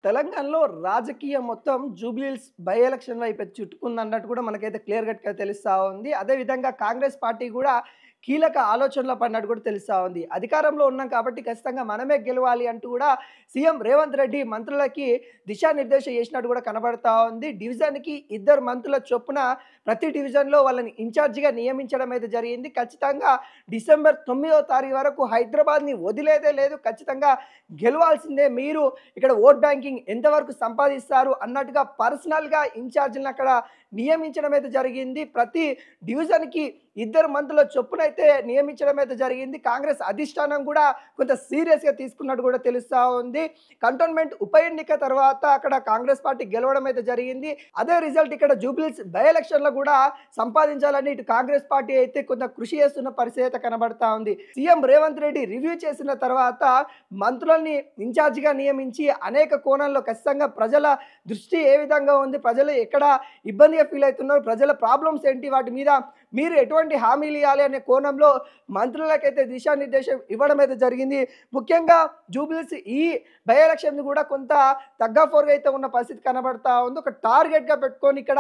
తెలంగాణలో రాజకీయం మొత్తం జూబ్లీహిల్స్ బై ఎలక్షన్ వైపు చుట్టుకుందన్నట్టు కూడా మనకైతే క్లియర్ కట్‌గా తెలుస్తా ఉంది. అదే విధంగా కాంగ్రెస్ పార్టీ కూడా కీలక ఆలోచనలో పడినట్టు కూడా తెలుస్తా ఉంది. అధికారంలో ఉన్నాం కాబట్టి ఖచ్చితంగా మనమే గెలవాలి అంటూ కూడా సీఎం రేవంత్ రెడ్డి మంత్రులకి దిశానిర్దేశం చేసినట్టు కూడా కనబడతా ఉంది. డివిజన్‌కి ఇద్దరు మంత్రుల చొప్పున ప్రతి డివిజన్‌లో వాళ్ళని ఇన్ఛార్జిగా నియమించడం అయితే జరిగింది. ఖచ్చితంగా డిసెంబర్ 9వ తారీఖు వరకు హైదరాబాద్‌ని వదిలేదే లేదు. ఖచ్చితంగా గెలవాల్సిందే. మీరు ఇక్కడ ఓట్ బ్యాంకింగ్ ఎంతవరకు సంపాదిస్తారు అన్నట్టుగా పర్సనల్‌గా ఇన్ఛార్జ్‌లని అక్కడ నియమించడం అయితే జరిగింది. ప్రతి డివిజన్‌కి ఇద్దరు మంత్రుల చొప్పునైతే నియమించడం అయితే జరిగింది. కాంగ్రెస్ అధిష్టానం కూడా కొంత సీరియస్‌గా తీసుకున్నట్టు కూడా తెలుస్తా ఉంది. కంటోన్మెంట్ ఉప ఎన్నిక తర్వాత అక్కడ కాంగ్రెస్ పార్టీ గెలవడం అయితే జరిగింది. అదే రిజల్ట్ ఇక్కడ జూబ్లీహిల్స్ బై ఎలక్షన్‌లో కూడా సంపాదించాలని ఇటు కాంగ్రెస్ పార్టీ అయితే కొంత కృషి చేస్తున్న పరిస్థితి అయితే కనబడతా ఉంది. సీఎం రేవంత్ రెడ్డి రివ్యూ చేసిన తర్వాత మంత్రులని ఇన్ఛార్జిగా నియమించి అనేక కోణాల్లో ఖచ్చితంగా ప్రజల దృష్టి ఏ విధంగా ఉంది, ప్రజలు ఎక్కడ ఇబ్బందిగా ఫీల్ అవుతున్నారు, ప్రజల ప్రాబ్లమ్స్ ఏంటి, వాటి మీద మీరు ఎటువంటి హామీలు ఇవ్వాలి అనే కోణంలో మంత్రులకైతే దిశానిర్దేశం ఇవ్వడం అయితే జరిగింది. ముఖ్యంగా జూబ్లీహిల్స్ ఈ బై ఎలక్షన్ కూడా కొంత తగ్గఫోరుగా అయితే ఉన్న పరిస్థితి కనబడతా ఉంది. ఒక టార్గెట్గా పెట్టుకొని ఇక్కడ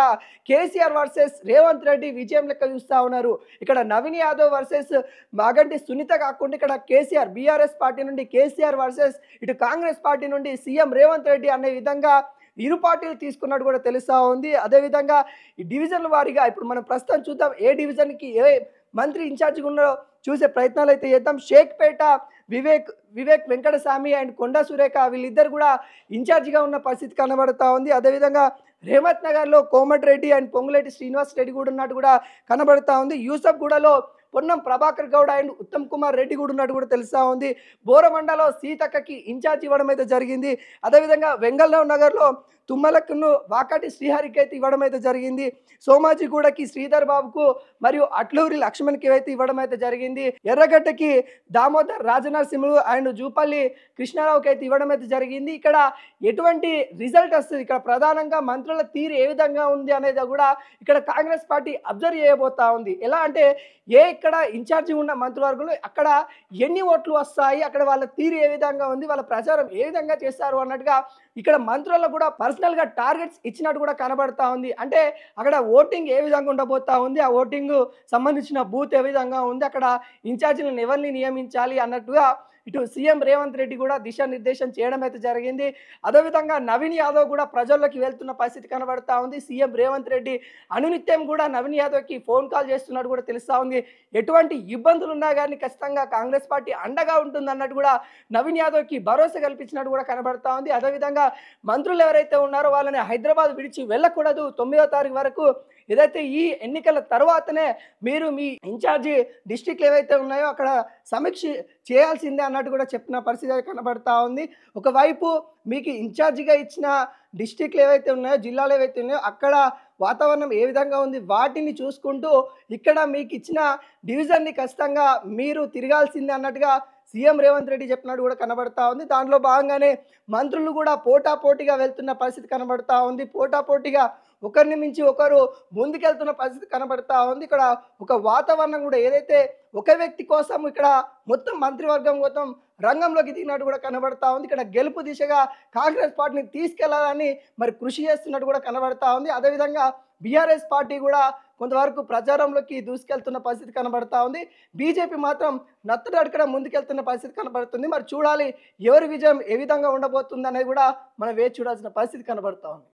కేసీఆర్ వర్సెస్ రేవంత్ రెడ్డి విజయం లెక్క చూస్తూ ఉన్నారు. ఇక్కడ నవీన్ యాదవ్ వర్సెస్ మాగంటి సునీత కాకుండా ఇక్కడ కేసీఆర్ బీఆర్ఎస్ పార్టీ నుండి కేసీఆర్ వర్సెస్ ఇటు కాంగ్రెస్ పార్టీ నుండి సీఎం రేవంత్ రెడ్డి అనే విధంగా ఇరు పార్టీలు తీసుకున్నట్టు కూడా తెలుస్తూ ఉంది. అదేవిధంగా ఈ డివిజన్ల వారీగా ఇప్పుడు మనం ప్రస్తుతం చూద్దాం ఏ డివిజన్కి ఏ మంత్రి ఇన్ఛార్జిగా ఉన్నారో చూసే ప్రయత్నాలు అయితే చేద్దాం. షేక్పేట వివేక్ వెంకటస్వామి అండ్ కొండా సురేఖ వీళ్ళిద్దరు కూడా ఇన్ఛార్జిగా ఉన్న పరిస్థితి కనబడతా ఉంది. అదేవిధంగా రేవంత్ నగర్లో కోమటిరెడ్డి అండ్ పొంగులేటి శ్రీనివాస్ రెడ్డి కూడా ఉన్నట్టు కూడా కనబడతా ఉంది. యూసఫ్ గూడలో పొన్నం ప్రభాకర్ గౌడ్ అండ్ ఉత్తమ్ కుమార్ రెడ్డి కూడా ఉన్నట్టు కూడా తెలుస్తూ ఉంది. బోరమండలో సీతక్కకి ఇన్ఛార్జ్ ఇవ్వడం అయితే జరిగింది. అదేవిధంగా వెంగళరావు నగర్లో తుమ్మలకును వాకాటి శ్రీహరికి అయితే ఇవ్వడం అయితే జరిగింది. సోమాజిగూడకి శ్రీధర్ బాబుకు మరియు అట్లూరి లక్ష్మణ్కి అయితే ఇవ్వడం అయితే జరిగింది. ఎర్రగడ్డకి దామోదర్ రాజనరసింహులు అండ్ జూపల్లి కృష్ణారావుకి అయితే ఇవ్వడం అయితే జరిగింది. ఇక్కడ ఎటువంటి రిజల్ట్ వస్తుంది, ఇక్కడ ప్రధానంగా మంత్రుల తీరు ఏ విధంగా ఉంది అనేది కూడా ఇక్కడ కాంగ్రెస్ పార్టీ అబ్జర్వ్ చేయబోతా ఉంది. ఎలా అంటే ఇక్కడ ఇన్ఛార్జి ఉన్న మంత్రివర్గంలో అక్కడ ఎన్ని ఓట్లు వస్తాయి, అక్కడ వాళ్ళ తీరు ఏ విధంగా ఉంది, వాళ్ళ ప్రచారం ఏ విధంగా చేస్తారు అన్నట్టుగా ఇక్కడ మంత్రులకు కూడా పర్సనల్గా టార్గెట్స్ ఇచ్చినట్టు కూడా కనబడతా ఉంది. అంటే అక్కడ ఓటింగ్ ఏ విధంగా ఉండబోతా ఉంది, ఆ ఓటింగ్ సంబంధించిన బూత్ ఏ విధంగా ఉంది, అక్కడ ఇన్ఛార్జీలను ఎవరిని నియమించాలి అన్నట్టుగా ఇటు సీఎం రేవంత్ రెడ్డి కూడా దిశానిర్దేశం చేయడం అయితే జరిగింది. అదేవిధంగా నవీన్ యాదవ్ కూడా ప్రజల్లోకి వెళ్తున్న పరిస్థితి కనబడతా ఉంది. సీఎం రేవంత్ రెడ్డి అనునిత్యం కూడా నవీన్ యాదవ్కి ఫోన్ కాల్ చేస్తున్నట్టు కూడా తెలుస్తూ ఉంది. ఎటువంటి ఇబ్బందులు ఉన్నా కానీ ఖచ్చితంగా కాంగ్రెస్ పార్టీ అండగా ఉంటుంది అన్నట్టు కూడా నవీన్ యాదవ్కి భరోసా కల్పించినట్టు కూడా కనబడతా ఉంది. అదేవిధంగా మంత్రులు ఎవరైతే ఉన్నారో వాళ్ళని హైదరాబాద్ విడిచి వెళ్ళకూడదు, 9వ తారీఖు వరకు ఏదైతే ఈ ఎన్నికల తర్వాతనే మీరు మీ ఇన్ఛార్జి డిస్ట్రిక్ట్లు ఏవైతే ఉన్నాయో అక్కడ సమీక్ష చేయాల్సిందే అన్నట్టు కూడా చెప్పిన పరిస్థితి కనబడతా ఉంది. ఒకవైపు మీకు ఇన్ఛార్జిగా ఇచ్చిన డిస్ట్రిక్ట్లు ఏవైతే ఉన్నాయో, జిల్లాలు ఏవైతే ఉన్నాయో అక్కడ వాతావరణం ఏ విధంగా ఉంది వాటిని చూసుకుంటూ ఇక్కడ మీకు ఇచ్చిన డివిజన్ని ఖచ్చితంగా మీరు తిరగాల్సిందే అన్నట్టుగా సీఎం రేవంత్ రెడ్డి చెప్పినట్టు కూడా కనబడతా ఉంది. దాంట్లో భాగంగానే మంత్రులు కూడా పోటాపోటీగా వెళ్తున్న పరిస్థితి కనబడతా ఉంది. పోటాపోటీగా ఒకరిని మించి ఒకరు ముందుకెళ్తున్న పరిస్థితి కనబడతా ఉంది. ఇక్కడ ఒక వాతావరణం కూడా ఏదైతే ఒక వ్యక్తి కోసం ఇక్కడ మొత్తం మంత్రివర్గం మొత్తం రంగంలోకి దిగినట్టు కూడా కనబడతా ఉంది. ఇక్కడ గెలుపు దిశగా కాంగ్రెస్ పార్టీని తీసుకెళ్లాలని మరి కృషి చేస్తున్నట్టు కూడా కనబడతా ఉంది. అదేవిధంగా బీఆర్ఎస్ పార్టీ కూడా కొంతవరకు ప్రచారంలోకి దూసుకెళ్తున్న పరిస్థితి కనబడతా ఉంది. బీజేపీ మాత్రం నత్తడక్కడ ముందుకెళ్తున్న పరిస్థితి కనబడుతుంది. మరి చూడాలి ఎవరి విజయం ఏ విధంగా ఉండబోతుంది అనేది కూడా మనం వేచి చూడాల్సిన పరిస్థితి కనబడతా ఉంది.